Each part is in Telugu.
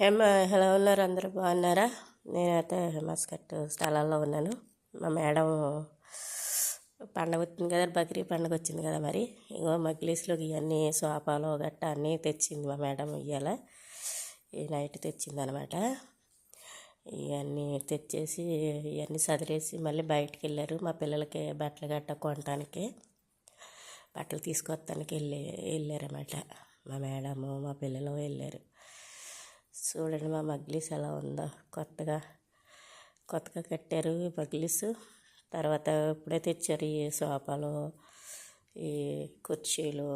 ఎలా ఉన్నారు? అందరూ బాగున్నారా? నేనైతే మస్కట్ స్థలాల్లో ఉన్నాను. మా మేడం పండగ వచ్చింది కదా, బక్రీ పండగ వచ్చింది కదా, మరి ఇగో మగ్లీస్లోకి ఇవన్నీ సోఫాలు గట్ట అన్నీ తెచ్చింది మా మేడం. ఇవాళ ఈ నైట్ తెచ్చింది అనమాట. ఇవన్నీ తెచ్చేసి ఇవన్నీ సదిరేసి మళ్ళీ బయటికి వెళ్ళారు. మా పిల్లలకి బట్టలు గట్ట కొనటానికి, బట్టలు తీసుకొస్తానికి వెళ్ళారన్నమాట. మా మేడము మా పిల్లలు వెళ్ళారు. చూడండి మా మగ్లీస్ ఎలా ఉందో. కొత్తగా కట్టారు ఈ మగ్లీస్. తర్వాత ఇప్పుడే తెచ్చారు ఈ సోఫాలు, ఈ కుర్చీలు,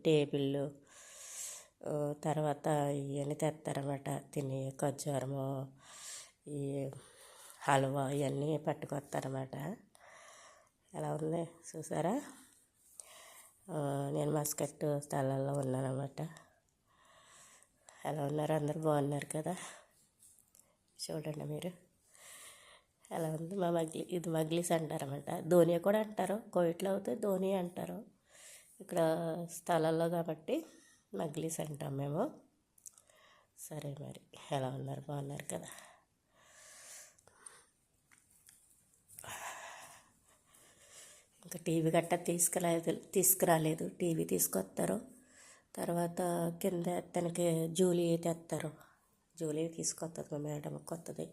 టేబుళ్ళు. తర్వాత ఇవన్నీ తెస్తారన్నమాట. తిని ఖర్జూరము, ఈ హల్వా ఇవన్నీ పట్టుకొస్తారన్నమాట. ఎలా ఉంది చూసారా? నేను మస్కట్ స్థలాల్లో ఉన్నానన్నమాట. ఎలా ఉన్నారు? అందరు బాగున్నారు కదా? చూడండి మీరు ఎలా ఉంది. ఇది మగ్లీస్ అంటారన్నమాట. ధోనియా కూడా అంటారు. కోయిట్లో అవుతే ధోనియా అంటారు. ఇక్కడ స్థలాల్లో కాబట్టి మగ్లీస్ అంటాం మేము. సరే మరి ఎలా ఉన్నారు? బాగున్నారు కదా? ఇంకా టీవీ గట్ట తీసుకురాలేదు. టీవీ తీసుకొస్తారు. తర్వాత కింద తనకి జూలీ తెస్తారు. జూలీ తీసుకొస్తుంది మా మేడం కొత్తది.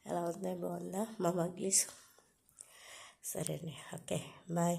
ఎలా ఉంది? బాగుందా మా మగ్లీస్? సరే అండి, ఓకే, బాయ్.